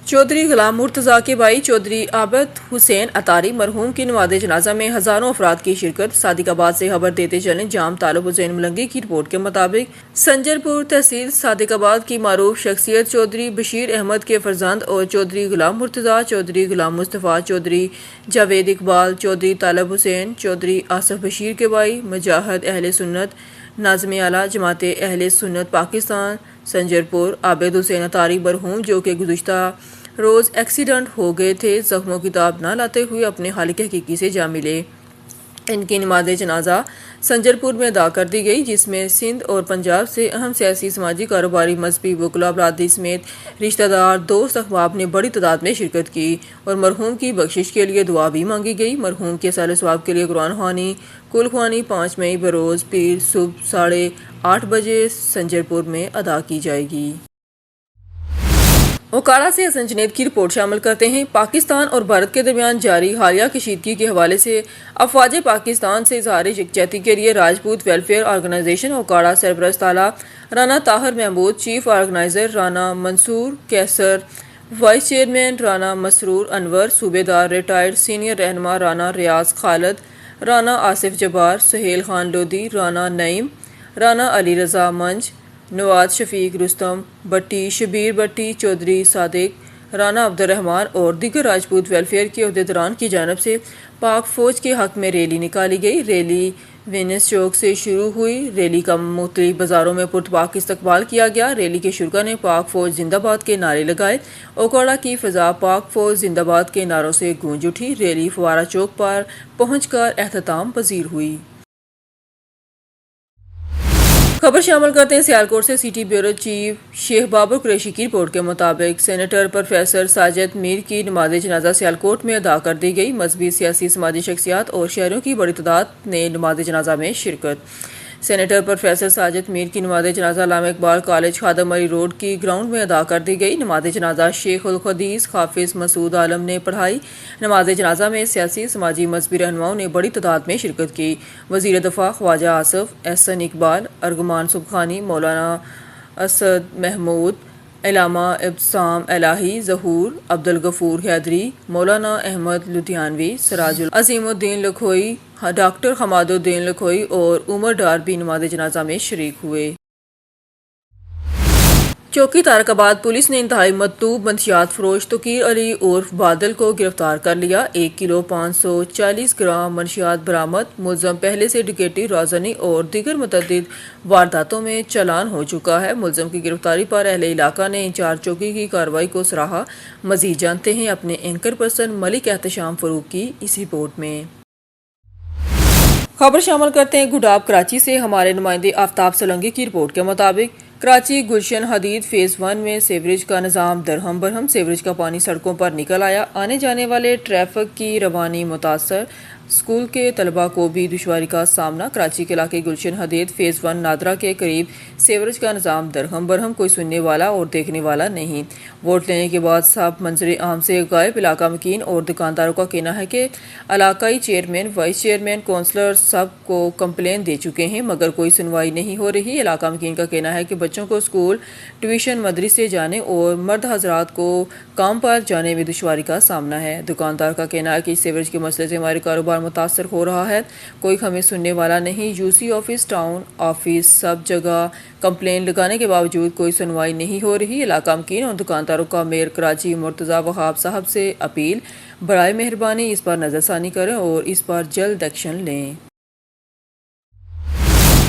چودھری غلام مرتضیٰ کے بھائی چودھری عابد حسین اتاری مرحوم کی نماز جنازہ میں ہزاروں افراد کی شرکت۔ صادق آباد سے خبر دیتے چلیں جام طالب حسین ملنگی کی رپورٹ کے مطابق سنجر پور تحصیل صادق آباد کی معروف شخصیت چودھری بشیر احمد کے فرزند اور چودھری غلام مرتضیٰ، چودھری غلام مصطفیٰ، چودھری جاوید اقبال، چودھری طالب حسین، چودھری آصف بشیر کے بھائی مجاہد اہل سنت ناظم اعلیٰ جماعت اہل سنت پاکستان سنجر پور عابد حسین اتاری مرحوم جو کہ گزشتہ روز ایکسیڈنٹ ہو گئے تھے، زخموں کی تاب نہ لاتے ہوئے اپنے خالق حقیقی سے جا ملے۔ ان کی نماز جنازہ سنجر پور میں ادا کر دی گئی، جس میں سندھ اور پنجاب سے اہم سیاسی، سماجی، کاروباری، مذہبی، وکلاء، برادری سمیت رشتہ دار، دوست، احباب نے بڑی تعداد میں شرکت کی اور مرحوم کی بخشش کے لیے دعا بھی مانگی گئی۔ مرحوم کے سال ثواب کے لیے قرآن خوانی کل خوانی 5 مئی بروز پیر صبح 8:30 بجے سنجر پور میں ادا کی جائے گی۔ اوکاڑہ سے حسن جنید کی رپورٹ شامل کرتے ہیں۔ پاکستان اور بھارت کے درمیان جاری حالیہ کشیدگی کے حوالے سے افواج پاکستان سے اظہار یکجہتی کے لیے راجپوت ویلفیئر آرگنائزیشن اوکاڑہ سربراہ اعلیٰ رانا طاہر محمود، چیف آرگنائزر رانا منصور کیسر، وائس چیئرمین رانا مسرور انور، صوبے دار ریٹائرڈ سینئر رہنما رانا ریاض خالد، رانا آصف جبار، سہیل خان لودھی، رانا نعیم، رانا علی رضا منج، نواز شفیق رستم بٹی، شبیر بٹی، چودھری صادق، رانا عبد الرحمان اور دیگر راجپوت ویلفیئر کے عہدیداران کی جانب سے پاک فوج کے حق میں ریلی نکالی گئی۔ ریلی وینس چوک سے شروع ہوئی۔ ریلی کا مختلف بازاروں میں پرتپاک استقبال کیا گیا۔ ریلی کے شرکاء نے پاک فوج زندہ باد کے نعرے لگائے۔ اوکاڑہ کی فضا پاک فوج زندہ باد کے نعروں سے گونج اٹھی۔ ریلی فوارہ چوک پر پہنچ کر اختتام پذیر ہوئی۔ خبر شامل کرتے ہیں سیالکوٹ سے۔ سٹی بیورو چیف شیخ بابر قریشی کی رپورٹ کے مطابق سینیٹر پروفیسر ساجد میر کی نماز جنازہ سیالکوٹ میں ادا کر دی گئی۔ مذہبی، سیاسی، سماجی شخصیات اور شہریوں کی بڑی تعداد نے نماز جنازہ میں شرکت۔ سینیٹر پروفیسر ساجد میر کی نماز جنازہ علامہ اقبال کالج خادم علی روڈ کی گراؤنڈ میں ادا کر دی گئی۔ نماز جنازہ شیخ الحدیث حافظ مسعود عالم نے پڑھائی۔ نماز جنازہ میں سیاسی، سماجی، مذہبی رہنماؤں نے بڑی تعداد میں شرکت کی۔ وزیر دفاع خواجہ آصف احسن اقبال، ارغمان سبحانی، مولانا اسد محمود، علامہ ابتسام الہی، ظہور عبدالغفور حیدری، مولانا احمد لدھیانوی، سراج عظیم الدین لکھوئی، ڈاکٹر حماد الدین لکھوئی اور عمر ڈار بھی نماز جنازہ میں شریک ہوئے۔ چوکی تارک آباد پولیس نے انتہائی مطلوب منشیات فروش توقیر علی عرف بادل کو گرفتار کر لیا۔ 1 کلو 540 گرام منشیات برآمد۔ ملزم پہلے سے ڈکیتی، رازنی اور دیگر متعدد وارداتوں میں چالان ہو چکا ہے۔ ملزم کی گرفتاری پر اہل علاقہ نے انچارج چوکی کی کارروائی کو سراہا۔ مزید جانتے ہیں اپنے اینکر پرسن ملک احتشام فروغ کی اس رپورٹ میں۔ خبر شامل کرتے ہیں گڈاب کراچی سے۔ ہمارے نمائندے آفتاب سولنگی کی رپورٹ کے مطابق کراچی گلشن حدید فیز 1 میں سیوریج کا نظام درہم برہم۔ سیوریج کا پانی سڑکوں پر نکل آیا۔ آنے جانے والے ٹریفک کی روانی متاثر۔ اسکول کے طلباء کو بھی دشواری کا سامنا۔ کراچی کے علاقے گلشن حدید فیز 1 نادرہ کے قریب سیوریج کا نظام درہم برہم، کوئی سننے والا اور دیکھنے والا نہیں۔ ووٹ لینے کے بعد سب منظر عام سے غائب۔ علاقہ مکین اور دکانداروں کا کہنا ہے کہ علاقائی چیئرمین، وائس چیئرمین، کونسلر سب کو کمپلین دے چکے ہیں مگر کوئی سنوائی نہیں ہو رہی۔ علاقہ مکین کا کہنا ہے کہ بچوں کو اسکول، ٹیوشن، مدرسے جانے اور مرد حضرات کو کام پر جانے میں دشواری کا سامنا ہے۔ دکاندار کا کہنا ہے کہ سیوریج کے مسئلے سے ہمارے کاروبار متاثر ہو رہا ہے، کوئی ہمیں سننے والا نہیں۔ U C office, town office, سب جگہ کمپلین لگانے کے باوجود کوئی سنوائی نہیں ہو رہی۔ علاقہ مکین اور دکانداروں کا میئر کراچی مرتضیٰ وہاب صاحب سے اپیل، برائے مہربانی اس پر نظر ثانی کریں اور اس پر جلد ایکشن لیں۔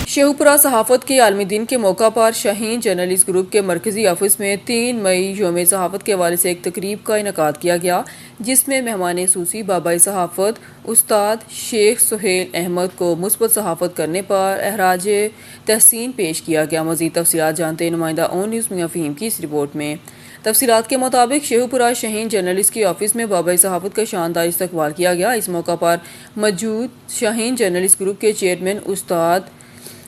شیخوپورہ صحافت کے عالمی دن کے موقع پر شاہین جرنلسٹ گروپ کے مرکزی آفس میں 3 مئی یوم صحافت کے حوالے سے ایک تقریب کا انعقاد کیا گیا، جس میں مہمان خصوصی بابائے صحافت استاد شیخ سہیل احمد کو مثبت صحافت کرنے پر اخراج تحسین پیش کیا گیا۔ مزید تفصیلات جانتے ہیں نمائندہ اون نیوز میاں فہیم کی اس رپورٹ میں۔ تفصیلات کے مطابق شیخوپورہ شاہین جرنلسٹ کی آفس میں بابائے صحافت کا شاندار استقبال کیا گیا۔ اس موقع پر موجود شاہین جرنلسٹ گروپ کے چیئرمین استاد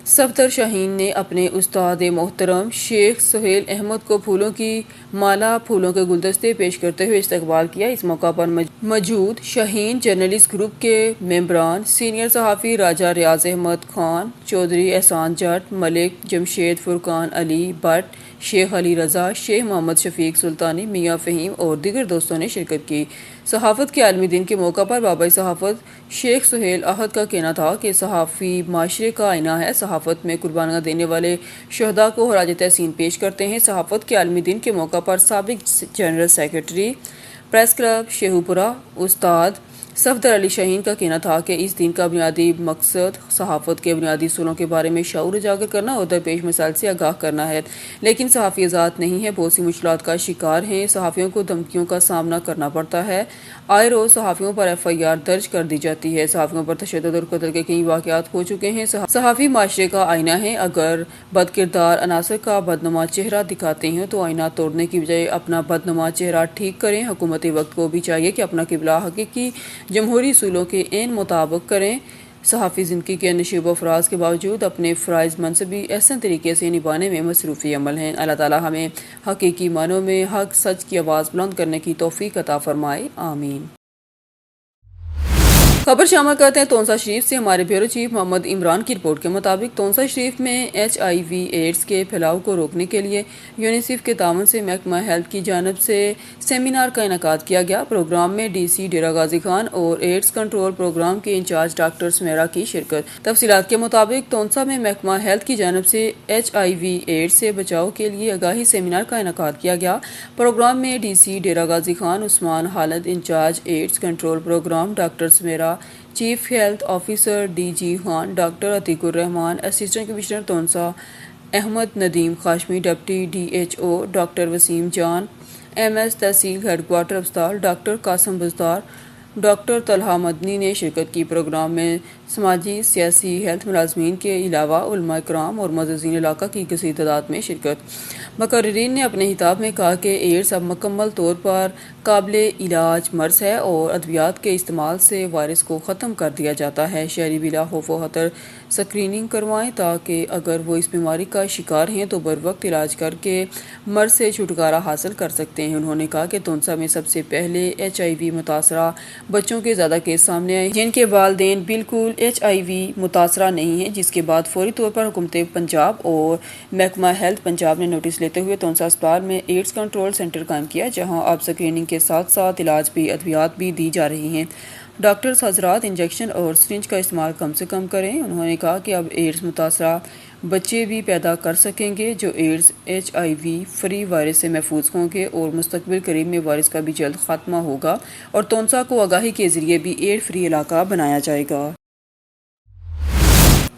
صفدر شاہین نے اپنے استاد محترم شیخ سہیل احمد کو پھولوں کی مالا، پھولوں کے گلدستے پیش کرتے ہوئے استقبال کیا۔ اس موقع پر موجود شاہین جرنلسٹ گروپ کے ممبران، سینئر صحافی راجہ ریاض احمد خان، چودھری احسان جٹ، ملک جمشید فرقان علی بٹ، شیخ علی رضا، شیخ محمد شفیق سلطانی، میاں فہیم اور دیگر دوستوں نے شرکت کی۔ صحافت کے عالمی دن کے موقع پر بابائے صحافت شیخ سہیل احد کا کہنا تھا کہ صحافی معاشرے کا آئینہ ہے۔ صحافت میں قربانیاں دینے والے شہداء کو خراج تحسین پیش کرتے ہیں۔ صحافت کے عالمی دن کے موقع پر سابق general secretary press club Sheikhupura استاد صفدر علی شاہین کا کہنا تھا کہ اس دن کا بنیادی مقصد صحافت کے بنیادی اصولوں کے بارے میں شعور اجاگر کرنا اور درپیش مسائل سے آگاہ کرنا ہے، لیکن صحافی آزاد نہیں ہے، بہت سی مشکلات کا شکار ہیں، صحافیوں کو دھمکیوں کا سامنا کرنا پڑتا ہے، آئے روز صحافیوں پر FIR درج کر دی جاتی ہے، صحافیوں پر تشدد اور قتل کے کئی واقعات ہو چکے ہیں۔ صحافی معاشرے کا آئینہ ہے، اگر بد کردار عناصر کا بدنما چہرہ دکھاتے ہیں تو آئینہ توڑنے کی بجائے اپنا بدنما چہرہ ٹھیک کریں۔ حکومتی وقت کو بھی چاہیے کہ اپنا قبلہ حقیقی جمہوری اصولوں کے عین مطابق کریں۔ صحافی زندگی کے نشیب و فراز کے باوجود اپنے فرائض منصبی احسن طریقے سے نبھانے میں مصروف عمل ہیں۔ اللہ تعالی ہمیں حقیقی معنوں میں حق سچ کی آواز بلند کرنے کی توفیق عطا فرمائے، آمین۔ خبر شامل کرتے ہیں تونسا شریف سے۔ ہمارے بیورو چیف محمد عمران کی رپورٹ کے مطابق تونسا شریف میں HIV ایڈز کے پھیلاؤ کو روکنے کے لیے یونیسیف کے تعاون سے محکمہ ہیلتھ کی جانب سے سیمینار کا انعقاد کیا گیا۔ پروگرام میں DC ڈیرہ غازی خان اور ایڈز کنٹرول پروگرام کے انچارج ڈاکٹر سمیرا کی شرکت۔ تفصیلات کے مطابق تونسا میں محکمہ ہیلتھ کی جانب سے HIV ایڈز سے بچاؤ کے لیے آگاہی سیمینار کا انعقاد کیا گیا۔ پروگرام میں DC Dera Ghazi Khan Usman Khalid in-charge AIDS control program, doctor Sameera chief health officer DG Khan, doctor Atiq ur-Rehman assistant commissioner Taunsa, Ahmed Nadeem Hashmi deputy DHO، doctor Waseem Jan MS tehsil headquarter اسپتال، ڈاکٹر قاسم بزدار، ڈاکٹر طلحہ مدنی نے شرکت کی۔ پروگرام میں سماجی سیاسی ہیلتھ ملازمین کے علاوہ علماء کرام اور معززین علاقہ کی کثیر تعداد میں شرکت۔ مقررین نے اپنے خطاب میں کہا کہ ایڈز اب مکمل طور پر قابل علاج مرض ہے اور ادویات کے استعمال سے وائرس کو ختم کر دیا جاتا ہے۔ شہری بلا خوف و خطر اسکریننگ کروائیں تاکہ اگر وہ اس بیماری کا شکار ہیں تو بروقت علاج کر کے مرض سے چھٹکارا حاصل کر سکتے ہیں۔ انہوں نے کہا کہ تونسا میں سب سے پہلے HIV متاثرہ بچوں کے زیادہ کیس سامنے آئے جن کے والدین بالکل HIV متاثرہ نہیں ہیں، جس کے بعد فوری طور پر حکومت پنجاب اور محکمہ ہیلتھ پنجاب نے نوٹس لیتے ہوئے تونسا اسپتال میں ایڈز کنٹرول سینٹر قائم کیا، جہاں اب اسکریننگ کے ساتھ ساتھ علاج بھی ادویات بھی دی جا رہی ہیں۔ ڈاکٹرز حضرات انجیکشن اور سرنج کا استعمال کم سے کم کریں۔ انہوں نے کہا کہ اب ایڈز متاثرہ بچے بھی پیدا کر سکیں گے جو ایڈز HIV فری وائرس سے محفوظ ہوں گے اور مستقبل قریب میں وائرس کا بھی جلد خاتمہ ہوگا اور تونسا کو آگاہی کے ذریعے بھی ایڈ فری علاقہ بنایا جائے گا۔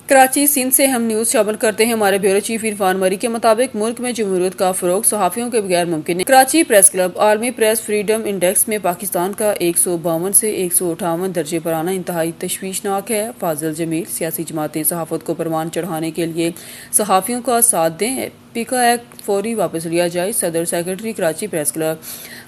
کراچی سندھ سے ہم نیوز شامل کرتے ہیں۔ ہمارے بیورو چیف عرفان مری کے مطابق ملک میں جمہوریت کا فروغ صحافیوں کے بغیر ممکن نہیں۔ کراچی پریس کلب عالمی پریس فریڈم انڈیکس میں پاکستان کا 152 سے 158 درجے پر آنا انتہائی تشویشناک ہے۔ فاضل جمیل، سیاسی جماعتیں صحافت کو پروان چڑھانے کے لیے صحافیوں کا ساتھ دیں، پیکا ایکٹ فوری واپس لیا جائے۔ صدر secretary Karachi press club.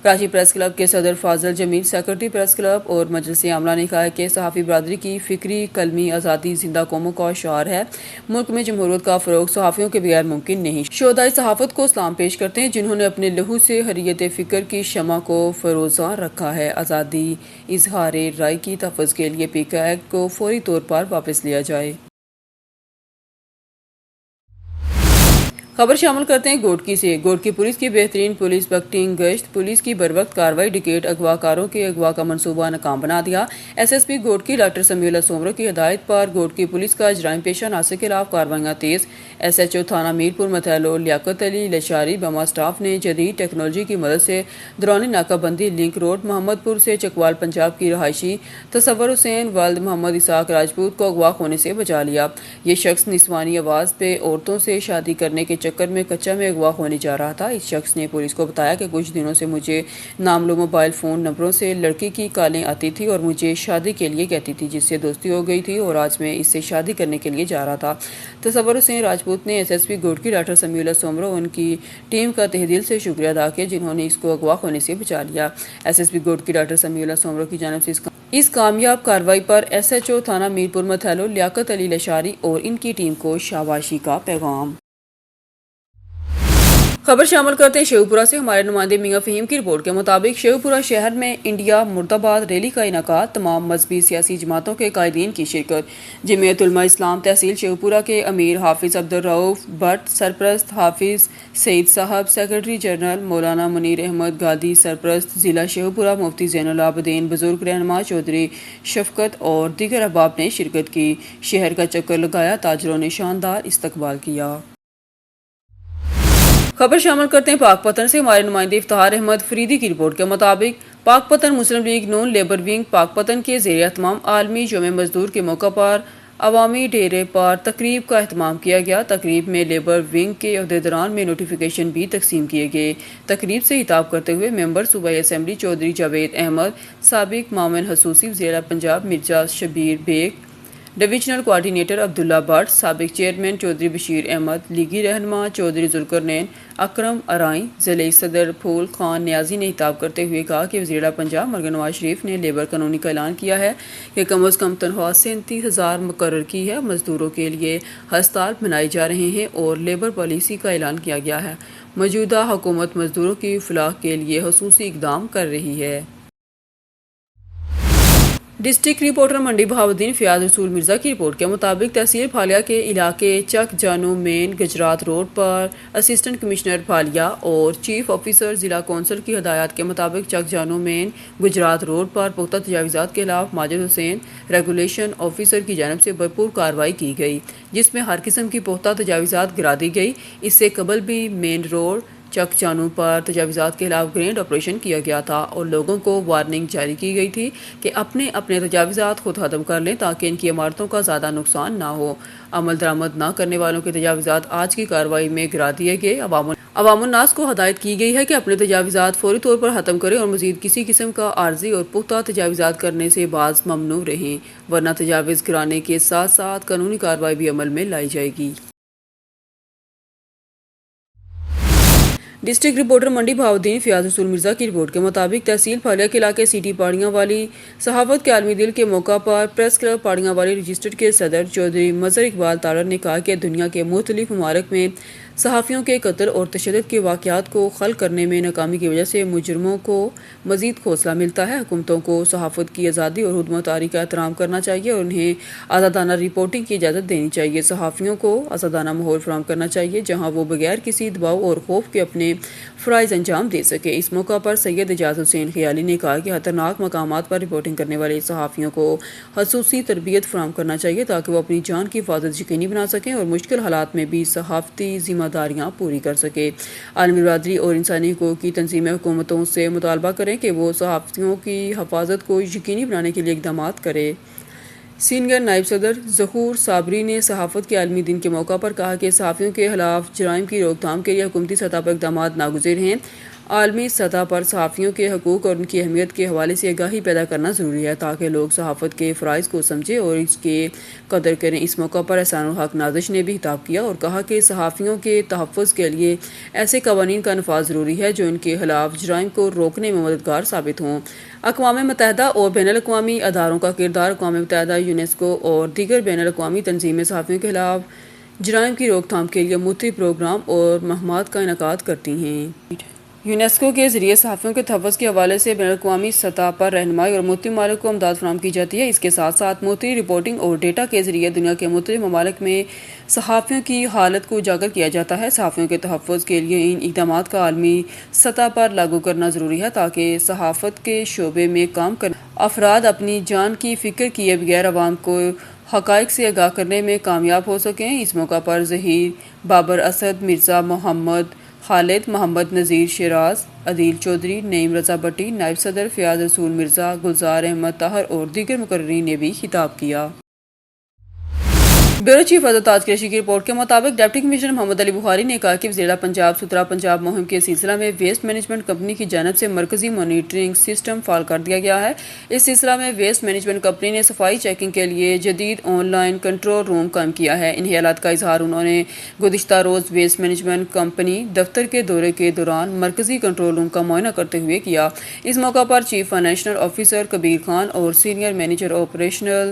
Karachi press club کے صدر فاضل جمیل، سیکرٹری پریس کلب اور مجلس عاملہ نے کہا کہ صحافی برادری کی فکری قلمی آزادی زندہ قوموں کا شعار ہے۔ ملک میں جمہوریت کا فروغ صحافیوں کے بغیر ممکن نہیں۔ شہدائے صحافت کو سلام پیش کرتے ہیں جنہوں نے اپنے لہو سے حریت فکر کی شمع کو فروزاں رکھا ہے۔ آزادی اظہار رائے کی تحفظ کے لیے پیکا ایکٹ کو فوری طور پر واپس لیا جائے۔ خبر شامل کرتے ہیں گوٹکی سے۔ گوٹکی پولیس کی بہترین پولیس بکٹنگ گشت، پولیس کی بروقت کارروائی، ڈکیٹ اغوا کاروں کے اغوا کا منصوبہ ناکام بنا دیا۔ SSP گوٹکی ڈاکٹر سمیع اللہ سومرو کی ہدایت پر گوٹکی پولیس کا جرائم پیشہ عناصر کے خلاف کارروائیاں تیز۔ SHO تھانہ میرپور متھیلو لیاقت علی لشاری بما اسٹاف نے جدید ٹیکنالوجی کی مدد سے دوران ناکہ بندی لنک روڈ محمد پور سے چکوال پنجاب کی رہائشی تصور حسین ولد محمد اسحاق راجپوت کو اغوا ہونے سے بچا لیا۔ یہ شخص نسوانی آواز پہ عورتوں سے شادی کرنے کے چکر میں کچا میں اغوا ہونے جا رہا تھا۔ اس شخص نے پولیس کو بتایا کہ کچھ دنوں سے مجھے ناملوم موبائل فون نمبروں سے لڑکی کی کالیں آتی تھی اور مجھے شادی کے لیے کہتی تھی، جس سے دوستی ہو گئی تھی اور آج میں اس سے شادی کرنے کے لیے جا رہا تھا۔ تصور حسین راجپوت نے SSP گوٹکی ڈاکٹر سمیع اللہ سومرو ان کی ٹیم کا تہ دل سے شکریہ ادا کیا جنہوں نے اس کو اغوا ہونے سے بچا لیا۔ SSP گوٹکی ڈاکٹر سمیع اللہ سومرو کی جانب سے اس کامیاب کارروائی پر SHO تھانہ میرپور متھیلو لیاقت علی لشاری اور ان کی ٹیم کو شاباشی کا پیغام۔ خبر شامل کرتے ہیں شیوپورہ سے ہمارے نمائندے میاں فہیم کی رپورٹ کے مطابق شیوپورہ شہر میں انڈیا مرد آباد ریلی کا انعقاد، تمام مذہبی سیاسی جماعتوں کے قائدین کی شرکت۔ جمعیت علماء اسلام تحصیل شیوپورہ کے امیر حافظ عبدالرؤف بٹ، سرپرست حافظ سعید صاحب، سیکرٹری جنرل مولانا منیر احمد گادی، سرپرست ضلع شیوپورہ مفتی زین العابدین، بزرگ رہنما چودھری شفقت اور دیگر احباب نے شرکت کی۔ شہر کا چکر لگایا، تاجروں نے شاندار استقبال کیا۔ خبر شامل کرتے ہیں پاک پتن سے ہمارے نمائندے افتخار احمد فریدی کی رپورٹ کے مطابق پاک پتن مسلم لیگ نون لیبر ونگ پاک پتن کے زیر اہتمام عالمی یوم مزدور کے موقع پر عوامی ڈیرے پر تقریب کا اہتمام کیا گیا۔ تقریب میں لیبر ونگ کے عہدیداران میں نوٹیفیکیشن بھی تقسیم کیے گئے۔ تقریب سے خطاب کرتے ہوئے ممبر صوبائی اسمبلی چودھری جاوید احمد، سابق معاون خصوصی وزیر پنجاب مرزا شبیر بیگ، ڈویژنل کوآرڈینیٹر عبداللہ بٹ، سابق چیئرمین چودھری بشیر احمد، لیگی رہنما چودھری ذوالقرنین اکرم ارائیں، ضلعی صدر پھول خان نیازی نے خطاب کرتے ہوئے کہا کہ وزیر پنجاب مرگن نواز شریف نے لیبر قانون کا اعلان کیا ہے کہ کم از کم تنخواہ 37,000 مقرر کی ہے۔ مزدوروں کے لیے ہڑتال منائے جا رہے ہیں اور لیبر پالیسی کا اعلان کیا گیا ہے۔ موجودہ حکومت مزدوروں کی فلاح کے لیے خصوصی اقدام کر رہی ہے۔ ڈسٹرکٹ رپورٹر منڈی بہاؤالدین فیاض رسول مرزا کی رپورٹ کے مطابق تحصیل پھالیا کے علاقے چک جانو مین گجرات روڈ پر اسسٹنٹ کمشنر پھالیا اور چیف آفیسر ضلع کونسل کی ہدایات کے مطابق چک جانو مین گجرات روڈ پر پختہ تجاوزات کے خلاف ماجد حسین ریگولیشن آفیسر کی جانب سے بھرپور کارروائی کی گئی، جس میں ہر قسم کی پختہ تجاوزات گرا دی گئی۔ اس سے قبل بھی مین روڈ چک جانو پر تجاوزات کے خلاف گرینڈ آپریشن کیا گیا تھا اور لوگوں کو وارننگ جاری کی گئی تھی کہ اپنے تجاوزات خود ختم کر لیں تاکہ ان کی عمارتوں کا زیادہ نقصان نہ ہو۔ عمل درآمد نہ کرنے والوں کے تجاوزات آج کی کارروائی میں گرا دیے گئے۔ عوام الناس کو ہدایت کی گئی ہے کہ اپنے تجاوزات فوری طور پر ختم کریں اور مزید کسی قسم کا عارضی اور پختہ تجاوزات کرنے سے باز ممنوع رہیں، ورنہ تجاوز گرانے کے ساتھ ساتھ قانونی کارروائی بھی عمل میں لائی جائے گی۔ ڈسٹرکٹ رپورٹر منڈی بہاؤالدین فیاض رسول مرزا کی رپورٹ کے مطابق تحصیل پھالیا کے علاقے سٹی پاڑیاں والی صحافت کے عالمی دن کے موقع پر پریس کلب پاڑیاں والی رجسٹرڈ کے صدر چودھری مظہر اقبال تارڑ نے کہا کہ دنیا کے مختلف ممالک میں صحافیوں کے قتل اور تشدد کے واقعات کو حل کرنے میں ناکامی کی وجہ سے مجرموں کو مزید حوصلہ ملتا ہے۔ حکومتوں کو صحافت کی آزادی اور حدود مختاری کا احترام کرنا چاہیے اور انہیں آزادانہ رپورٹنگ کی اجازت دینی چاہیے۔ صحافیوں کو آزادانہ ماحول فراہم کرنا چاہیے جہاں وہ بغیر کسی دباؤ اور خوف کے اپنے فرائض انجام دے سکے۔ اس موقع پر سید اعجاز حسین خیالی نے کہا کہ خطرناک مقامات پر رپورٹنگ کرنے والے صحافیوں کو خصوصی تربیت فراہم کرنا چاہیے تاکہ وہ اپنی جان کی حفاظت یقینی بنا سکیں اور مشکل حالات میں بھی صحافتی ذمہ داریاں پوری کر سکیں۔ عالمی برادری اور انسانی حقوق کی تنظیمیں حکومتوں سے مطالبہ کریں کہ وہ صحافیوں کی حفاظت کو یقینی بنانے کے لیے اقدامات کریں۔ سینئر نائب صدر ظہور صابری نے صحافت کے عالمی دن کے موقع پر کہا کہ صحافیوں کے خلاف جرائم کی روک تھام کے لیے حکومتی سطح پر اقدامات ناگزیر ہیں۔ عالمی سطح پر صحافیوں کے حقوق اور ان کی اہمیت کے حوالے سے آگاہی پیدا کرنا ضروری ہے تاکہ لوگ صحافت کے فرائض کو سمجھیں اور اس کی قدر کریں۔ اس موقع پر احسان الحق نازش نے بھی خطاب کیا اور کہا کہ صحافیوں کے تحفظ کے لیے ایسے قوانین کا نفاذ ضروری ہے جو ان کے خلاف جرائم کو روکنے میں مددگار ثابت ہوں۔ اقوام متحدہ اور بین الاقوامی اداروں کا کردار۔ اقوام متحدہ، یونیسکو اور دیگر بین الاقوامی تنظیمیں صحافیوں کے خلاف جرائم کی روک تھام کے لیے مختلف پروگرام اور مہمات کا انعقاد کرتی ہیں۔ یونیسکو کے ذریعے صحافیوں کے تحفظ کے حوالے سے بین الاقوامی سطح پر رہنمائی اور مختلف ممالک کو امداد فراہم کی جاتی ہے۔ اس کے ساتھ ساتھ مختلف رپورٹنگ اور ڈیٹا کے ذریعے دنیا کے مختلف ممالک میں صحافیوں کی حالت کو اجاگر کیا جاتا ہے۔ صحافیوں کے تحفظ کے لیے ان اقدامات کا عالمی سطح پر لاگو کرنا ضروری ہے تاکہ صحافت کے شعبے میں کام کرنے افراد اپنی جان کی فکر کیے بغیر عوام کو حقائق سے آگاہ کرنے میں کامیاب ہو سکیں۔ اس موقع پر ظہیر بابر اسد، مرزا محمد خالد، محمد نذیر شیراز، عدیل چودھری، نعیم رضا بٹی، نائب صدر فیاض رسول مرزا، گلزار احمد طاہر اور دیگر مقررین نے بھی خطاب کیا۔ بیورو چیف عزت تاج قریشی کی رپورٹ کے مطابق ڈپٹی کمشنر محمد علی بخاری نے کہا کہ وزیر پنجاب ستھرا پنجاب مہم کے سلسلہ میں ویسٹ مینجمنٹ کمپنی کی جانب سے مرکزی مانیٹرنگ سسٹم فعال کر دیا گیا ہے۔ اس سلسلہ میں ویسٹ مینجمنٹ کمپنی نے صفائی چیکنگ کے لیے جدید آن لائن کنٹرول روم قائم کیا ہے۔ ان خیالات کا اظہار انہوں نے گزشتہ روز ویسٹ مینجمنٹ کمپنی دفتر کے دورے کے دوران مرکزی کنٹرول روم کا معائنہ کرتے ہوئے کیا۔ اس موقع پر چیف فائنینشل آفیسر کبیر خان اور senior manager operational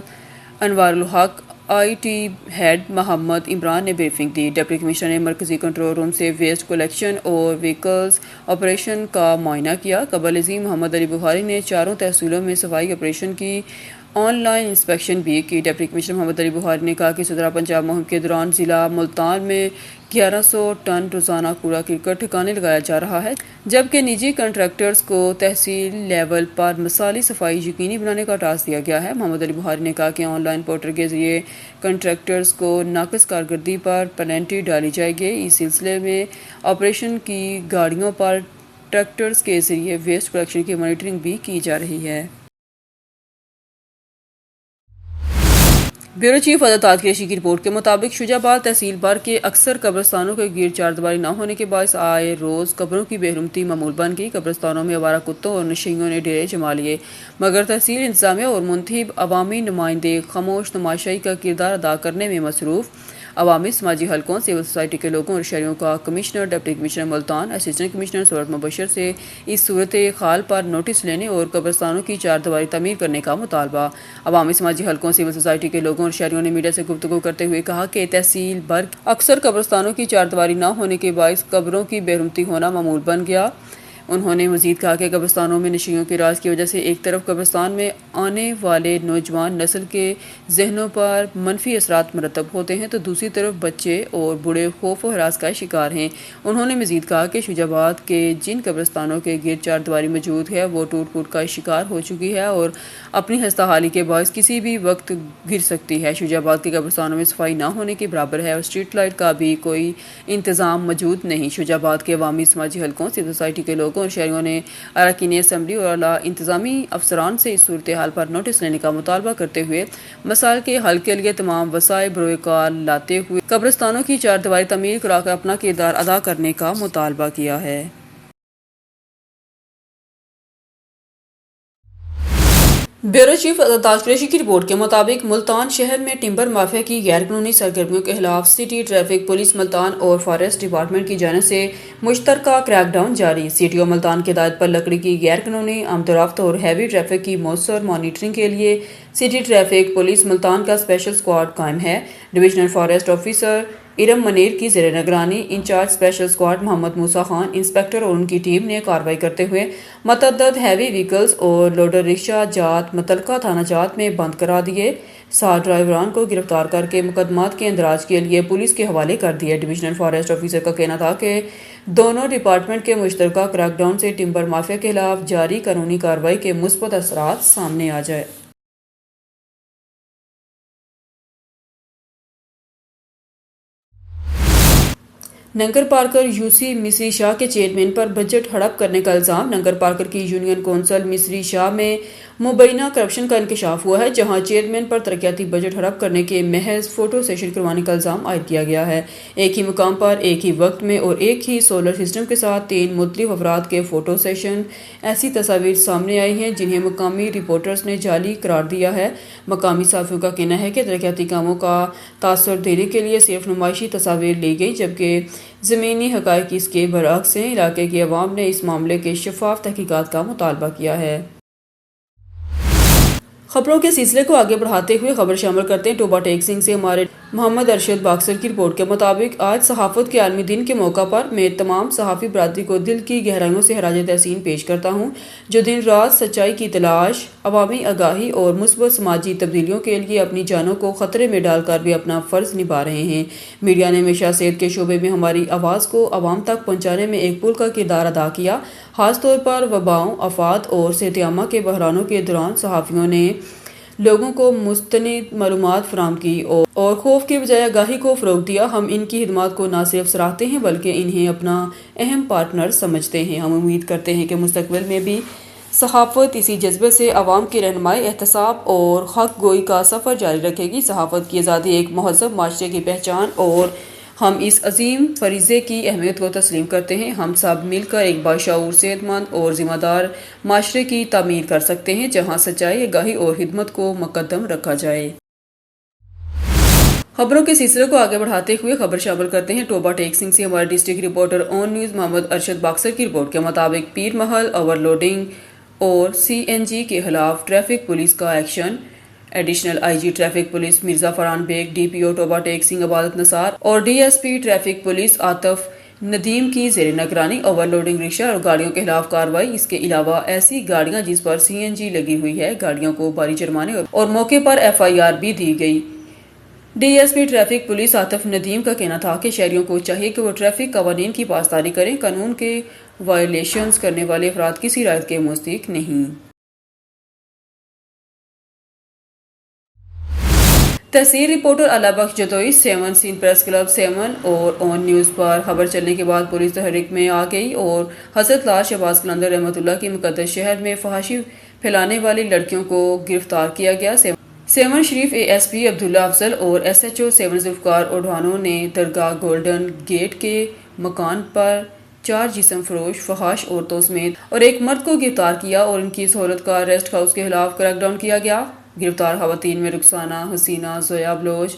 Anwar ul Haq I T head محمد عمران نے بریفنگ دی۔ ڈپٹی کمشنر نے مرکزی کنٹرول روم سے ویسٹ کلیکشن اور وہیکلز آپریشن کا معائنہ کیا۔ قبل ازیں محمد علی بخاری نے چاروں تحصیلوں میں صفائی آپریشن کی آن لائن انسپیکشن بھی کی۔ ڈپٹی کمشنر محمد علی بخاری نے کہا کہ سترہ پنجاب مہم کے دوران ضلع ملتان میں 1100 ٹن روزانہ کوڑا کرکٹ ٹھکانے لگایا جا رہا ہے، جبکہ نجی کنٹریکٹرز کو تحصیل لیول پر مثالی صفائی یقینی بنانے کا ٹاسک دیا گیا ہے۔ محمد علی بخاری نے کہا کہ آن لائن پورٹل کے ذریعے کنٹریکٹرز کو ناقص کارکردگی پر پینلٹی ڈالی جائے گی۔ اس سلسلے میں آپریشن کی گاڑیوں پر ٹریکٹرز کے ذریعے ویسٹ کلیکشن کی مانیٹرنگ بھی کی جا رہی ہے۔ بیورو چیف عدد قریشی کی رپورٹ کے مطابق شجاع آباد تحصیل بر کے اکثر قبرستانوں کے گرد چاردیواری نہ ہونے کے باعث آئے روز قبروں کی بے حرمتی معمول بن گئی۔ قبرستانوں میں آوارہ کتوں اور نشیوں نے ڈیرے جما لیے، مگر تحصیل انتظامیہ اور منتخب عوامی نمائندے خاموش تماشائی کا کردار ادا کرنے میں مصروف۔ عوامی سماجی حلقوں، سول سوسائٹی کے لوگوں اور شہریوں کا commissioner, deputy commissioner Multan, assistant commissioner سورت مبشر سے اس صورت حال پر نوٹس لینے اور قبرستانوں کی چاردیواری تعمیر کرنے کا مطالبہ۔ عوامی سماجی حلقوں، سول سوسائٹی کے لوگوں اور شہریوں نے میڈیا سے گفتگو کرتے ہوئے کہا کہ تحصیل بر اکثر قبرستانوں کی چاردیواری نہ ہونے کے باعث قبروں کی بے حرمتی ہونا معمول بن گیا۔ انہوں نے مزید کہا کہ قبرستانوں میں نشیوں کے راج کی وجہ سے ایک طرف قبرستان میں آنے والے نوجوان نسل کے ذہنوں پر منفی اثرات مرتب ہوتے ہیں تو دوسری طرف بچے اور بوڑھے خوف و ہراس کا شکار ہیں۔ انہوں نے مزید کہا کہ شجاع آباد کے جن قبرستانوں کے گرد چاردیواری موجود ہے وہ ٹوٹ پھوٹ کا شکار ہو چکی ہے اور اپنی خستہ حالی کے باعث کسی بھی وقت گر سکتی ہے۔ شجاع آباد کے قبرستانوں میں صفائی نہ ہونے کے برابر ہے اور اسٹریٹ لائٹ کا بھی کوئی انتظام موجود نہیں۔ شجاع آباد کے عوامی سماجی حلقوں، سول سوسائٹی کے لوگوں اور شہریوں نے اراکین اسمبلی اور اعلیٰ انتظامی افسران سے اس صورتحال پر نوٹس لینے کا مطالبہ کرتے ہوئے مسائل کے حل کے لیے تمام وسائل بروئے کار لاتے ہوئے قبرستانوں کی چاردیواری تعمیر کرا کر اپنا کردار ادا کرنے کا مطالبہ کیا ہے۔ بیورو چیف عدد قریشی کی رپورٹ کے مطابق ملتان شہر میں ٹمبر مافیا کی غیر قانونی سرگرمیوں کے خلاف سٹی ٹریفک پولیس ملتان اور فارسٹ ڈپارٹمنٹ کی جانب سے مشترکہ کریک ڈاؤن جاری۔ سی ٹی او ملتان کی ہدایت پر لکڑی کی غیر قانونی آمد و رفت اور ہیوی ٹریفک کی مؤثر مانیٹرنگ کے لیے سٹی ٹریفک پولیس ملتان کا اسپیشل اسکواڈ قائم ہے۔ Divisional forest officer Iram Munir کی زیر نگرانی انچارج اسپیشل اسکواڈ محمد موسیٰ خان، انسپکٹر اور ان کی ٹیم نے کارروائی کرتے ہوئے متعدد ہیوی وہیکلز اور لوڈر رکشہ جات متعلقہ تھانہ جات میں بند کرا دیے۔ 7 ڈرائیوران کو گرفتار کر کے مقدمات کے اندراج کے لیے پولیس کے حوالے کر دیے۔ ڈویژنل فارسٹ آفیسر کا کہنا تھا کہ دونوں ڈپارٹمنٹ کے مشترکہ کریک ڈاؤن سے ٹمبر مافیا کے خلاف جاری قانونی کارروائی کے مثبت اثرات سامنے آ جائے۔ ننگر پارکر یو سی مصری شاہ کے چیئرمین پر بجٹ ہڑپ کرنے کا الزام۔ ننگر پارکر کی یونین کونسل مصری شاہ میں مبینہ کرپشن کا انکشاف ہوا ہے، جہاں چیئرمین پر ترقیاتی بجٹ ہڑپ کرنے کے محض فوٹو سیشن کروانے کا الزام عائد کیا گیا ہے۔ ایک ہی مقام پر ایک ہی وقت میں اور ایک ہی سولر سسٹم کے ساتھ 3 مختلف افراد کے فوٹو سیشن، ایسی تصاویر سامنے آئی ہیں جنہیں مقامی رپورٹرز نے جعلی قرار دیا ہے۔ مقامی صحافیوں کا کہنا ہے کہ ترقیاتی کاموں کا تاثر دینے کے لیے صرف نمائشی تصاویر لی گئی، جبکہ زمینی حقائق اس کے برعکس ہیں۔ علاقے کی عوام نے اس معاملے کے شفاف تحقیقات کا مطالبہ کیا ہے۔ خبروں کے سلسلے کو آگے بڑھاتے ہوئے خبر شامل کرتے ہیں ٹوبہ ٹیک سنگھ سے ہمارے محمد ارشد باکسر کی رپورٹ کے مطابق آج صحافت کے عالمی دن کے موقع پر میں تمام صحافی برادری کو دل کی گہرائیوں سے خراج تحسین پیش کرتا ہوں، جو دن رات سچائی کی تلاش، عوامی آگاہی اور مثبت سماجی تبدیلیوں کے لیے اپنی جانوں کو خطرے میں ڈال کر بھی اپنا فرض نبھا رہے ہیں۔ میڈیا نے ہمیشہ صحت کے شعبے میں ہماری آواز کو عوام تک پہنچانے میں ایک پل کا کردار ادا کیا۔ خاص طور پر وباؤں، آفات اور صحت عامہ کے بحرانوں کے دوران صحافیوں نے لوگوں کو مستند معلومات فراہم کی اور خوف کے بجائے آگاہی کو فروغ دیا۔ ہم ان کی خدمات کو نہ صرف سراہتے ہیں بلکہ انہیں اپنا اہم پارٹنر سمجھتے ہیں۔ ہم امید کرتے ہیں کہ مستقبل میں بھی صحافت اسی جذبے سے عوام کی رہنمائی، احتساب اور حق گوئی کا سفر جاری رکھے گی۔ صحافت کی آزادی ایک مہذب معاشرے کی پہچان اور ہم اس عظیم فریضے کی اہمیت کو تسلیم کرتے ہیں۔ ہم سب مل کر ایک باشعور، صحت مند اور ذمہ دار معاشرے کی تعمیر کر سکتے ہیں، جہاں سچائی، آگاہی اور خدمت کو مقدم رکھا جائے۔ خبروں کے سلسلے کو آگے بڑھاتے ہوئے خبر شامل کرتے ہیں ٹوبہ ٹیک سنگھ سے ہمارے ڈسٹرکٹ رپورٹر آن نیوز محمد ارشد باکسر کی رپورٹ کے مطابق پیر محل اوور لوڈنگ اور سی این جی کے خلاف ٹریفک پولیس کا action. Additional I G traffic police Mirza Farhan Baig, D P O Toba Tek Singh Ibadat Nisar اور D S P traffic police Atif Nadeem کی زیر نگرانی اوور لوڈنگ رکشہ اور گاڑیوں کے خلاف کارروائی۔ اس کے علاوہ ایسی گاڑیاں جس پر سی این جی لگی ہوئی ہے، گاڑیوں کو بھاری جرمانے اور موقع پر ایف آئی آر بھی دی گئی۔ D S P traffic police Atif Nadeem کا کہنا تھا کہ شہریوں کو چاہیے کہ وہ ٹریفک قوانین کی پاسداری کریں، قانون کے وائلیشنز کرنے والے افراد کسی رعایت کے مستحق نہیں۔ تحصیل reporter Allah Bakhsh جدوئی، 7 Sindh press club 7 اور اون نیوز پر خبر چلنے کے بعد پولیس تحریک میں آ گئی اور حضرت لال شہباز قلندر رحمۃ اللہ کی مقدس شہر میں فحاشی پھیلانے والی لڑکیوں کو گرفتار کیا گیا۔ 7 شریف اے ایس پی عبداللہ افضل اور ایس ایچ او 7 ذوالفقار اوڈھانو نے درگاہ گولڈن گیٹ کے مکان پر 4 جسم فروش فحاش عورتوں سمیت اور ایک مرد کو گرفتار کیا اور ان کی سہولت کا ریسٹ ہاؤس کے خلاف کریک ڈاؤن کیا گیا۔ گرفتار خواتین میں رخسانہ، حسینہ، زویا بلوچ،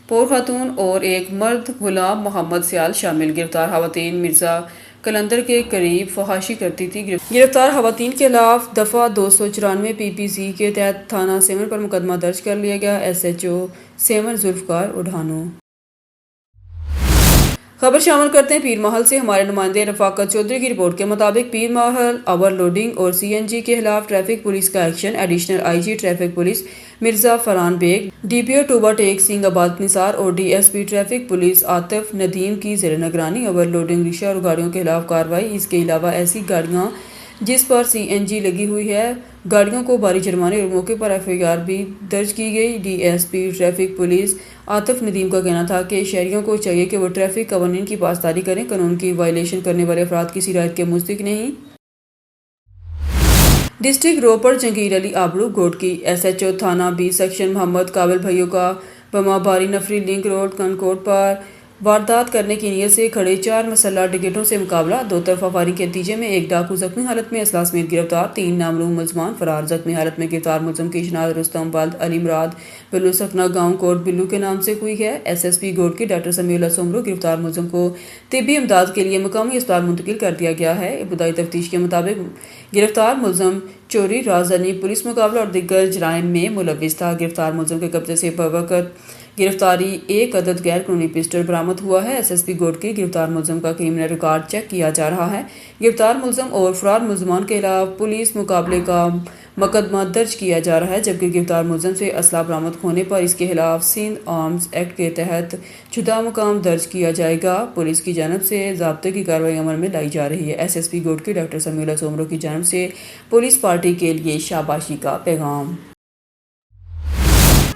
پور خاتون اور ایک مرد غلام محمد سیال شامل۔ گرفتار خواتین مرزا قلندر کے قریب فحاشی کرتی تھی۔ گرفتار خواتین کے خلاف دفعہ 294 پی پی سی کے تحت تھانہ 7 پر مقدمہ درج کر لیا گیا۔ S H O 7 Zulfiqar Odhano. خبر شامل کرتے ہیں پیر محل سے۔ ہمارے نمائندے رفاقت چودھری کی رپورٹ کے مطابق پیر محل اوور لوڈنگ اور سی این جی کے خلاف ٹریفک پولیس کا action. Additional I G traffic police Mirza Farhan Baig, D P O Toba Tek Singh Ibadat Nisar اور D S P traffic police Atif Nadeem کی زیر نگرانی اوور لوڈنگ رکشہ اور گاڑیوں کے خلاف کارروائی۔ اس کے علاوہ ایسی گاڑیاں جس پر سی این جی لگی ہوئی ہے، گاڑیوں کو بھاری جرمانے اور موقع پر ایف آئی آر بھی درج کی گئی۔ D S P traffic police Atif Nadeem کا کہنا تھا کہ شہریوں کو چاہیے کہ وہ ٹریفک قوانین کی پاسداری کریں، قانون کی وائلیشن کرنے والے افراد کسی رعایت کے مستحق نہیں۔ ڈسٹرکٹ روپڑ جہانگیر علی آبڑو گوٹ کی ایس ایچ او تھانہ 20 سیکشن محمد قابل بھائیوں کا بما بھاری نفری لنک روڈ کنکوٹ پر واردات کرنے کی نیت سے کھڑے 4 مسلح ڈکیٹوں سے مقابلہ۔ 2 طرفہ فائرنگ کے نتیجے میں ایک ڈاکو زخمی حالت میں، اسلحہ سمیت گرفتار، 3 نامعلوم ملزمان فرار۔ زخمی حالت میں گرفتار ملزم کی شناخت رستم ولد علی مراد بلو سکنہ گاؤں کوٹ بلو کے نام سے ہوئی ہے۔ ایس ایس پی گوٹ کی ڈاکٹر سمیع اللہ سومرو گرفتار ملزم کو طبی امداد کے لیے مقامی اسپتال منتقل کر دیا گیا ہے۔ ابتدائی تفتیش کے مطابق گرفتار ملزم چوری، رازداری، پولیس مقابلہ اور دیگر جرائم میں ملوث تھا۔ گرفتار ملزم کے قبضے سے بوقت گرفتاری 1 عدد غیر قانونی پسٹل برآمد ہوا ہے۔ ایس ایس پی گوٹ کی گرفتار ملزم کا کرمنل ریکارڈ چیک کیا جا رہا ہے۔ گرفتار ملزم اور فرار ملزمان کے خلاف پولیس مقابلے کا مقدمہ درج کیا جا رہا ہے، جبکہ گرفتار ملزم سے اسلحہ برآمد ہونے پر اس کے خلاف سندھ آرمز ایکٹ کے تحت جدہ مقام درج کیا جائے گا۔ پولیس کی جانب سے ضابطے کی کارروائی عمل میں لائی جا رہی ہے۔ ایس ایس پی گوٹ کی ڈاکٹر سمیع اللہ سومرو کی جانب سے پولیس پارٹی کے لیے شاباشی کا پیغام۔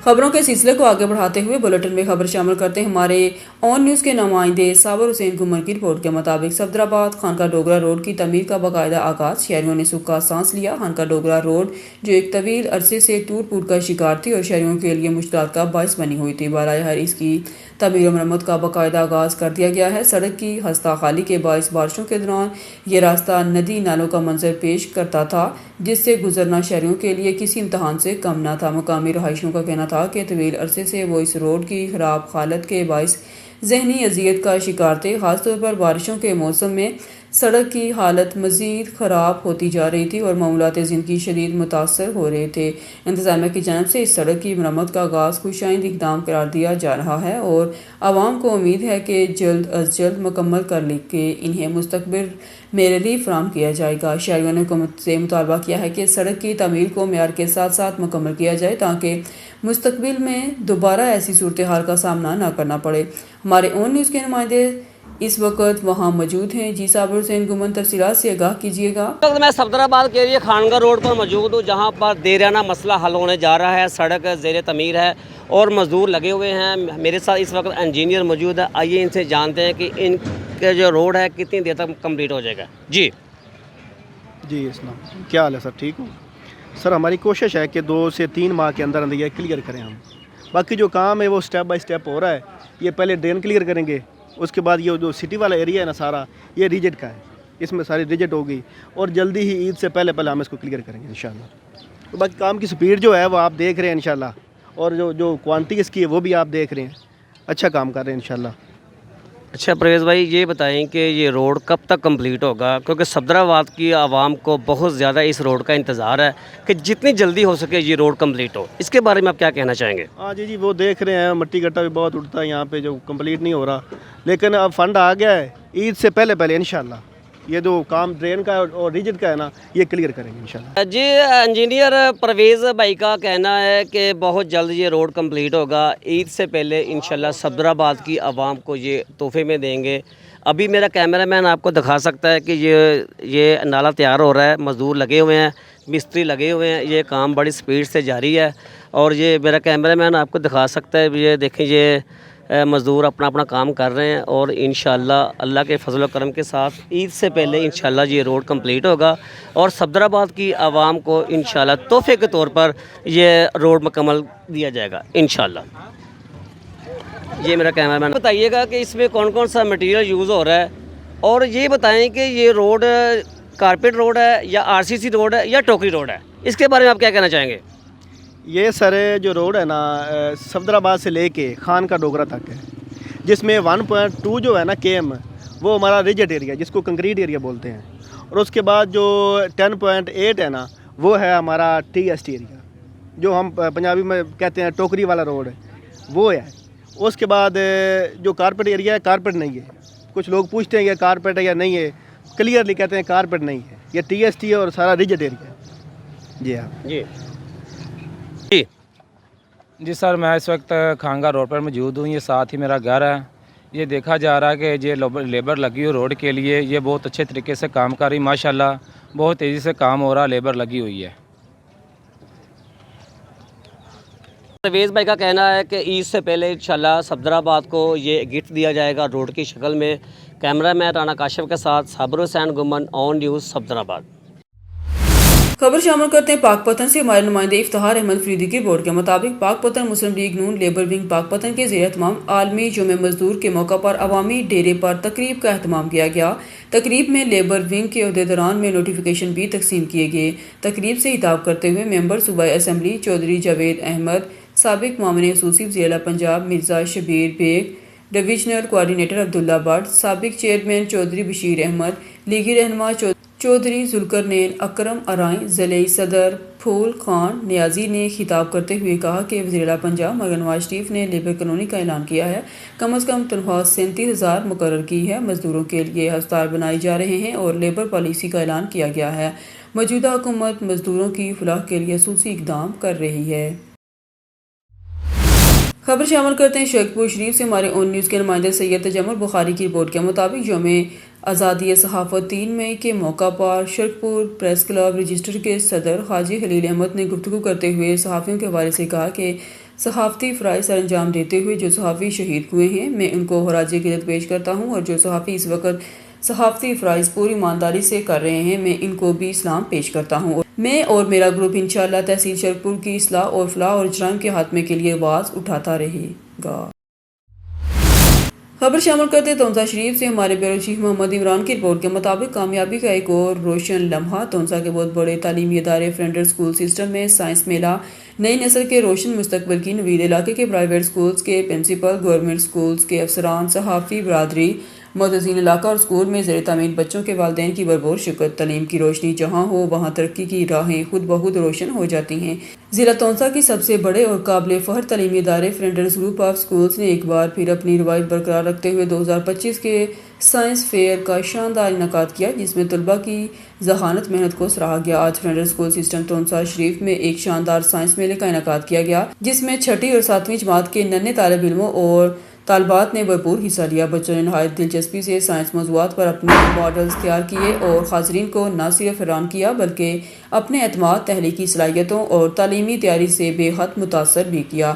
خبروں کے سلسلے کو آگے بڑھاتے ہوئے بلیٹن میں خبر شامل کرتے ہیں ہمارے اون نیوز کے نمائندے صابر حسین گمن کی رپورٹ کے مطابق صفدرآباد خانقاہ ڈوگرہ روڈ کی تعمیر کا باقاعدہ آغاز۔ شہریوں نے سکھ کا سانس لیا۔ خانقاہ ڈوگرہ روڈ جو ایک طویل عرصے سے ٹوٹ پھوٹ کا شکار تھی اور شہریوں کے لیے مشکلات کا باعث بنی ہوئی تھی، بالآخر اس کی تعمیر و مرمت کا باقاعدہ آغاز کر دیا گیا ہے۔ سڑک کی خستہ حالی کے باعث بارشوں کے دوران یہ راستہ ندی نالوں کا منظر پیش کرتا تھا، جس سے گزرنا شہریوں کے لیے کسی امتحان سے کم نہ تھا۔ مقامی رہائشیوں کا کہنا تھا کہ طویل عرصے سے وہ اس روڈ کی خراب حالت کے باعث ذہنی اذیت کا شکار تھے۔ خاص طور پر بارشوں کے موسم میں سڑک کی حالت مزید خراب ہوتی جا رہی تھی اور معمولات زندگی شدید متاثر ہو رہے تھے۔ انتظامیہ کی جانب سے اس سڑک کی مرمت کا آغاز خوش آئند اقدام قرار دیا جا رہا ہے اور عوام کو امید ہے کہ جلد از جلد مکمل کر کے انہیں مستقبل میں ریلیف فراہم کیا جائے گا۔ شہریوں نے حکومت سے مطالبہ کیا ہے کہ سڑک کی تعمیر کو معیار کے ساتھ ساتھ مکمل کیا جائے تاکہ مستقبل میں دوبارہ ایسی صورتحال کا سامنا نہ کرنا پڑے۔ ہمارے اون نیوز کے نمائندے اس وقت وہاں موجود ہیں۔ جی صابر حسین گمن، تفصیلات سے آگاہ کیجیے گا۔ میں صفدرآباد کے ایریا خانقاہ روڈ پر موجود ہوں، جہاں پر دیرانہ مسئلہ حل ہونے جا رہا ہے۔ سڑک زیر تعمیر ہے اور مزدور لگے ہوئے ہیں۔ میرے ساتھ اس وقت انجینئر موجود ہے، آئیے ان سے جانتے ہیں کہ ان کے جو روڈ ہے کتنی دیر تک کمپلیٹ ہو جائے گا۔ جی السلام، کیا حال ہے سر؟ ٹھیک ہوں سر۔ ہماری کوشش ہے کہ 2 سے 3 ماہ کے اندر یہ کلیئر کریں ہم۔ باقی جو کام ہے وہ سٹیپ بائی سٹیپ ہو رہا ہے۔ یہ پہلے ڈرین کلیئر کریں گے، اس کے بعد یہ جو سٹی والا ایریا ہے نا سارا، یہ ریجٹ کا ہے، اس میں ساری ریجٹ ہوگی اور جلدی ہی عید سے پہلے ہم اس کو کلیئر کریں گے انشاءاللہ۔ تو باقی کام کی سپیڈ جو ہے وہ آپ دیکھ رہے ہیں انشاءاللہ، اور جو کوانٹٹی اس کی ہے وہ بھی آپ دیکھ رہے ہیں۔ اچھا کام کر رہے ہیں انشاءاللہ۔ اچھا پرویز بھائی یہ بتائیں کہ یہ روڈ کب تک کمپلیٹ ہوگا، کیونکہ صفدرآباد کی عوام کو بہت زیادہ اس روڈ کا انتظار ہے کہ جتنی جلدی ہو سکے یہ روڈ کمپلیٹ ہو، اس کے بارے میں آپ کیا کہنا چاہیں گے؟ ہاں جی وہ دیکھ رہے ہیں مٹی گٹا بھی بہت اٹھتا ہے یہاں پہ جو کمپلیٹ نہیں ہو رہا، لیکن اب فنڈ آ گیا ہے، عید سے پہلے پہلے انشاءاللہ یہ جو کام ڈرین کا اور ریجن کا ہے نا یہ کلیئر کریں گے انشاءاللہ۔ جی انجینئر پرویز بھائی کا کہنا ہے کہ بہت جلد یہ روڈ کمپلیٹ ہوگا، عید سے پہلے انشاءاللہ صفدرآباد کی عوام کو یہ تحفے میں دیں گے۔ ابھی میرا کیمرہ مین آپ کو دکھا سکتا ہے کہ یہ نالا تیار ہو رہا ہے، مزدور لگے ہوئے ہیں، مستری لگے ہوئے ہیں، یہ کام بڑی سپیڈ سے جاری ہے، اور یہ میرا کیمرہ مین آپ کو دکھا سکتا ہے، یہ دیکھیں یہ مزدور اپنا اپنا کام کر رہے ہیں، اور انشاءاللہ اللہ کے فضل و کرم کے ساتھ عید سے پہلے انشاءاللہ یہ روڈ کمپلیٹ ہوگا، اور صفدرآباد کی عوام کو انشاءاللہ تحفے کے طور پر یہ روڈ مکمل دیا جائے گا انشاءاللہ۔ یہ میرا کیمرہ مین بتائیے گا کہ اس میں کون کون سا مٹیریل یوز ہو رہا ہے، اور یہ بتائیں کہ یہ روڈ کارپیٹ روڈ ہے یا آر سی سی روڈ ہے یا ٹوکری روڈ ہے، اس کے بارے میں آپ کیا کہنا چاہیں گے؟ یہ سر جو روڈ ہے نا صفدرآباد سے لے کے خان کا ڈوگرا تک ہے، جس میں 1.2 جو ہے نا کیم وہ ہمارا ریجٹ ایریا جس کو کنکریٹ ایریا بولتے ہیں، اور اس کے بعد جو 10.8 ہے نا وہ ہے ہمارا ٹی ایس ٹی ایریا جو ہم پنجابی میں کہتے ہیں ٹوکری والا روڈ وہ ہے۔ اس کے بعد جو کارپیٹ ایریا ہے کارپیٹ نہیں ہے، کچھ لوگ پوچھتے ہیں یہ کارپیٹ ہے یا نہیں ہے، کلیئرلی کہتے ہیں کارپیٹ نہیں ہے، یہ ٹی ایس ٹی ہے اور سارا ریجٹ ایریا ہے۔ جی ہاں جی جی سر میں اس وقت خانگاہ روڈ پر موجود ہوں، یہ ساتھ ہی میرا گھر ہے۔ یہ دیکھا جا رہا ہے کہ یہ لیبر لگی ہوئی روڈ کے لیے، یہ بہت اچھے طریقے سے کام کر رہی، ماشاءاللہ بہت تیزی سے کام ہو رہا، لیبر لگی ہوئی ہے۔ پرویز بھائی کا کہنا ہے کہ عید سے پہلے انشاءاللہ صفدرآباد کو یہ گفٹ دیا جائے گا روڈ کی شکل میں۔ کیمرہ مین رانا کاشف کے ساتھ صابر حسین گمن، آن نیوز صفدرآباد۔ خبر شامل کرتے ہیں پاک پتن سے۔ ہمارے نمائندے افتخار احمد فریدی کی رپورٹ کے مطابق پاک پتن مسلم لیگ نون لیبر ونگ پاک پتن کے زیر اہتمام عالمی جمعہ مزدور کے موقع پر عوامی ڈیرے پر تقریب کا اہتمام کیا گیا۔ تقریب میں لیبر ونگ کے عہدیداران میں نوٹیفیکیشن بھی تقسیم کیے گئے۔ تقریب سے خطاب کرتے ہوئے ممبر صوبائی اسمبلی چودھری جاوید احمد، سابق معاون خصوصی ضلع پنجاب مرزا شبیر بیگ، ڈویژنل کوآرڈینیٹر عبداللہ بٹ، سابق چیئرمین چودھری بشیر احمد، لیگی رہنما چودھری ذوالقرنین اکرم ارائیں، ضلعی صدر پھول خان نیازی نے خطاب کرتے ہوئے کہا کہ وزیراعلیٰ پنجاب مگر نواز شریف نے لیبر کالونی کا اعلان کیا ہے، کم از کم تنخواہ 37,000 مقرر کی ہے، مزدوروں کے لیے ہسپتال بنائے جا رہے ہیں اور لیبر پالیسی کا اعلان کیا گیا ہے۔ موجودہ حکومت مزدوروں کی فلاح کے لیے خصوصی اقدام کر رہی ہے۔ خبر شامل کرتے ہیں شیخ پور شریف سے۔ ہمارے اون نیوز کے نمائندے سید تجمل بخاری کی رپورٹ کے مطابق یوم آزادی صحافت 3 مئی کے موقع پر شرکپور پریس کلب رجسٹر کے صدر حاجی خلیل احمد نے گفتگو کرتے ہوئے صحافیوں کے حوالے سے کہا کہ صحافتی فرائض سر انجام دیتے ہوئے جو صحافی شہید ہوئے ہیں میں ان کو خراج عقیدت پیش کرتا ہوں، اور جو صحافی اس وقت صحافتی فرائض پوری ایمانداری سے کر رہے ہیں میں ان کو بھی سلام پیش کرتا ہوں۔ میں اور میرا گروپ انشاءاللہ تحصیل شرکپور کی اصلاح اور فلاح اور جرائم کے خاتمے کے لیے آواز اٹھاتا رہے گا۔ خبر شامل کرتے تونسا شریف سے۔ ہمارے بیورو چیف محمد عمران کی رپورٹ کے مطابق کامیابی کا ایک اور روشن لمحہ تونسا کے بہت بڑے تعلیمی ادارے فرینڈر اسکول سسٹم میں سائنس میلہ نئی نسل کے روشن مستقبل کی نوید۔ علاقے کے پرائیویٹ اسکولز کے پرنسپل، گورنمنٹ اسکولز کے افسران، صحافی برادری، معتزین علاقہ اور اسکول میں زیر تعمیر بچوں کے والدین کی بھرپور شرکت۔ تعلیم کی روشنی جہاں ہو وہاں ترقی کی راہیں خود بخود روشن ہو جاتی ہیں۔ ضلع تونسا کی سب سے بڑے اور قابل فخر تعلیمی ادارے فرینڈرز گروپ آف اسکولز نے ایک بار پھر اپنی روایت برقرار رکھتے ہوئے 2025 کے سائنس فیئر کا شاندار انعقاد کیا، جس میں طلباء کی ذہانت محنت کو سراہا گیا۔ آج فرینڈر اسکول سسٹم تونسا شریف میں ایک شاندار سائنس میلے کا انعقاد کیا گیا، جس میں 6ٹھی اور 7ویں جماعت کے ننھے طالب علموں اور طالبات نے بھرپور حصہ لیا۔ بچوں نے نہایت دلچسپی سے سائنس موضوعات پر اپنے ماڈلز تیار کیے اور حاضرین کو نہ صرف حیران کیا بلکہ اپنے اعتماد، تحلیقی صلاحیتوں اور تعلیمی تیاری سے بے حد متاثر بھی کیا۔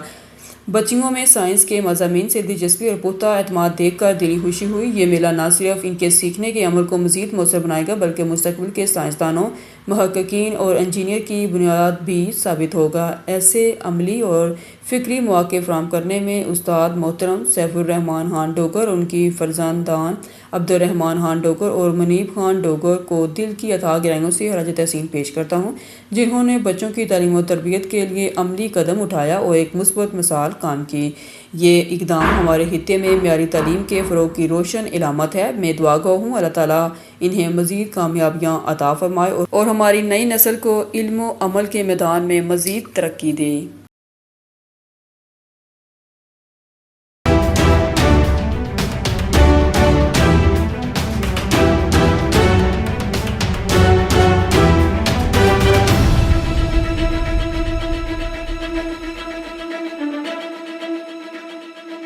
بچیوں میں سائنس کے مضامین سے دلچسپی اور پختہ اعتماد دیکھ کر دلی خوشی ہوئی۔ یہ میلہ نہ صرف ان کے سیکھنے کے عمل کو مزید مؤثر بنائے گا بلکہ مستقبل کے سائنسدانوں، محققین اور انجینئر کی بنیاد بھی ثابت ہوگا۔ ایسے عملی اور فکری مواقع فراہم کرنے میں استاد محترم سیف الرحمان خان ڈوگر، ان کی فرزندان عبدالرحمان خان ڈوگر اور منیب خان ڈوگر کو دل کی اتھاہ گہرائیوں سے خراج تحسین پیش کرتا ہوں، جنہوں نے بچوں کی تعلیم و تربیت کے لیے عملی قدم اٹھایا اور ایک مثبت مثال قائم کی۔ یہ اقدام ہمارے خطے میں معیاری تعلیم کے فروغ کی روشن علامت ہے۔ میں دعا گو ہوں اللہ تعالیٰ انہیں مزید کامیابیاں عطا فرمائے اور ہماری نئی نسل کو علم و عمل کے میدان میں مزید ترقی دے۔